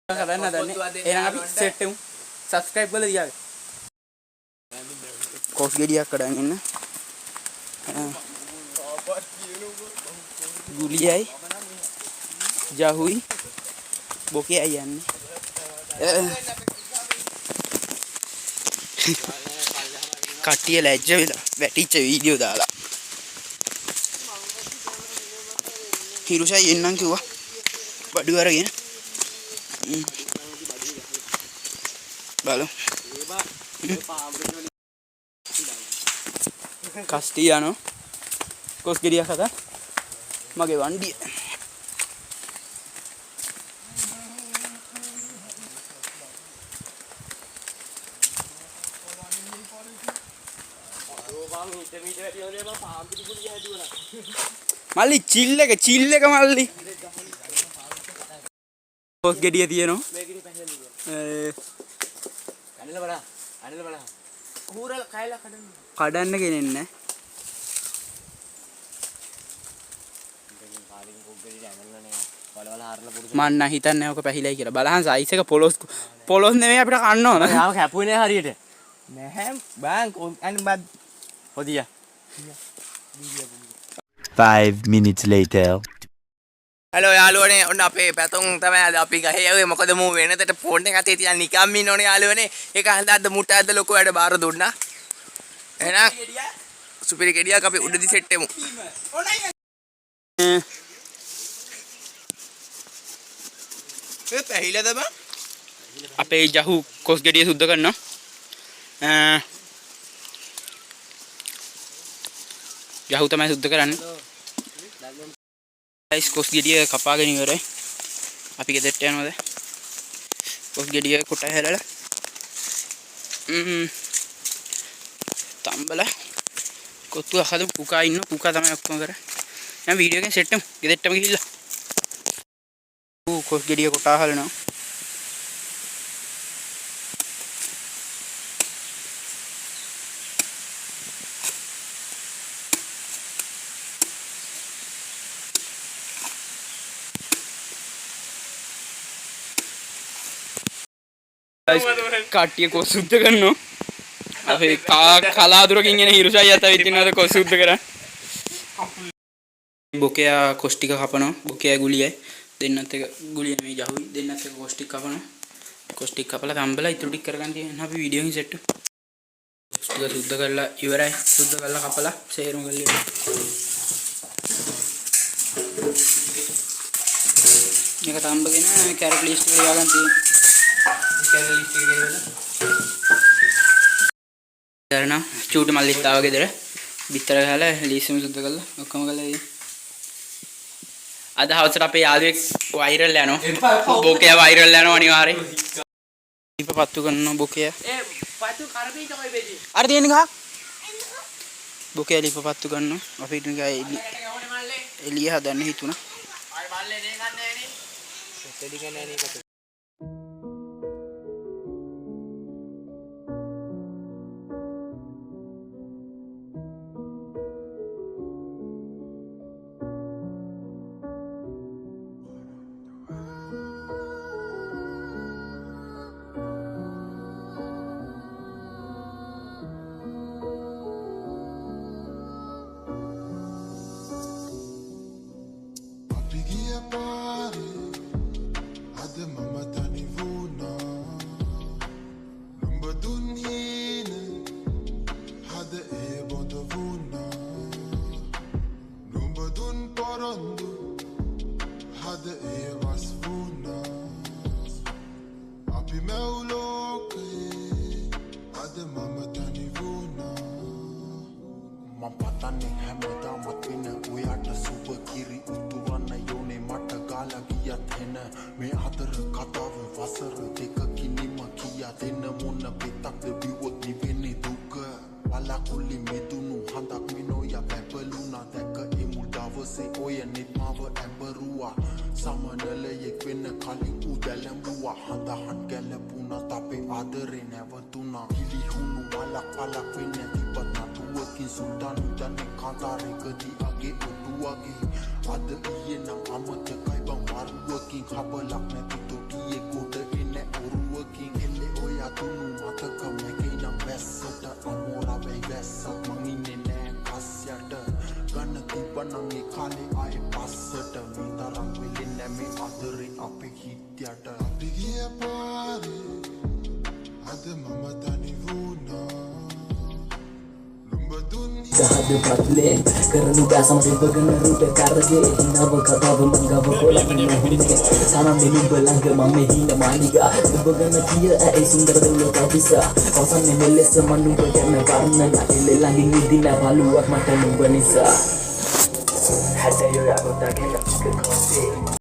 කරන්න දන්නේ. එහෙනම් අපි සෙට් වෙමු. subscribe කරලා තියාගන්න. කොස් ගෙඩියක් කඩන් ඉන්න. ගුලියයි ජහුයි බොකේයි යන්නේ. කට්ටිය ලැජ්ජ වෙලා වැටිච්ච වීඩියෝ දාලා. හිරුෂයි එන්නම් කිව්වා. බඩු අරගෙන. බලමු. කස්ටියානෝ කොස් ගෙඩියක් හදා මගේ වණ්ඩිය. මල්ලි චිල් එක මල්ලි කොස් ගෙඩිය තියෙනවා. කඩන්න කෙනෙන්නේ නැහැ. මන්න හිතන්නේ ඔක පැහිලයි කියලා. බලහන් සයිස් එක පොලොස් නෙමෙයි අපිට කන්න ඕන. යාම කැපුවේ නෑ හරියට. නැහැ බෑන් අන්න බත් හොදියා. 5 minutes later. හලෝ යාළුවනේ ඔන්න අපේ පැතුම් තමයි අද අපි ගහේ යුවේ. මොකද මූ වෙනතට ෆෝන් එක අතේ තියන් නිකම්ම ඉන්නෝනේ යාළුවනේ. ඒක හදාද්ද මුට අද්ද ලොකු වැඩ බාර දුන්නා. එහෙනම් සුපිරි ගෙඩියක් අපි උඩදී සෙට් වෙමු. ඒ පැහිලාද බං? අපේ ජහු කොස් ගෙඩිය සුද්ධ කරනවා. ජහු තමයි සුද්ධ කරන්නේ. guys කොස් ගෙඩිය කපාගෙන ඉවරයි. අපි ගෙදරට යනවාද? කොස් ගෙඩිය කොට හැලලා තම්බල කොත්තු අහද පුකා ඉන්න පුකා තමයි ඔක්කොම කරේ. දැන් වීඩියෝ එකෙන් සෙට් වෙමු. ගෙදරටම ගිහිල්ලා. කොස් ගෙඩිය කොට අහලනවා. කට්ටිය කොස් සුද්ධ කරනවා. අපේ කලාතුරකින් එන හිරුසයි අත විදිනවද කොස් සුද්ධ කරන්නේ. බොකයා කොස් ටික කපනවා. බොකයා ගුලියයි දෙන්නත් එක ගුලිය මේ ජහුයි දෙන්නත් එක කොස් ටික කපනවා. කොස් ටික කපලා තම්බලා ඉතුරු ටික කරගන්න තියෙනවා. අපි වීඩියෝ එකෙන් සෙට් කොස් ටික සුද්ධ කරලා ඉවරයි. සුද්ධ කරලා කපලා සේරුම් කරලා මේක තම්බගෙන කැරට් ලිස්ට් එක ලියා ගන්න තියෙනවා. කරන චූටි මල්ලිත් ආව ගෙදර බිත්තර ගහලා ලීසිම සුද්ධ කළා ඔක්කොම කළා. අද හවසට අපේ යාළුවෙක් වෛරල් යනවා. බොකේ වෛරල් යනවා අනිවාර්යෙන්. දීප පත්තු කරනවා බොකේ. ඒ පත්තු කරපී තමයි බෙදී. අර තියෙන ගහ. බොකේ දීප පත්තු කරනවා. අපි නිකන් එළිය හදන්න හිතුණා. ආයි මල්ලේ නේ ගන්න නෑනේ. දෙඩි ගන්න නෑනේ. පතන්නේ හැමදාමත් වෙන ඔයාට සුබ කිරි උතුරන්න යෝනේ මට ගාලා ගියත් එන මේ අතර කතාව වසර දෙකකින් නිම කියා දෙන්න මොන පිටක්ද බිවොත් නිවෙන්නේ දුක වලකුලි මෙදුණු හඳක් මිනෝයා පැපලුණා දැක ඒ මුල් දවසේ ඔය නිත්මාව ඇඹරුවා සමනලයෙක් වෙන්න කලින් උදැලඹුවා හඳහන් ගැලපුණත් අපේ ආදරේ නැවතුණා පිළිහුණු වලක් වෙන්නේ තිබත් නටුවකින් සුල්තාන් උදන්නේ කාන්තාරයකදී අගේ ඔටුවගේ අද ඊයේ නම් අමතකයි බං වරුවකින් කබලක් නැති තොටියේ කොට නංගේ කාලේ ආයේ පස්සට මේ තරම් වෙලෙන්නේ නැ මේ අතරේ අපේ හිත්යට අපි ගිය පාරේ අද මම තනි වුණා නුඹ දුන්නේ Sahadu patlen Kerana biasa masih bergena rupa karage Hina berkata bermangga berkolak menahune Sana minum belangga mame hina maniga Bergena kia sundar dulu kau bisa Kawasan memele semanu berkena karena Ile lagi ngidina paluak mata numba nisa Hada yo aku tak kena ke konti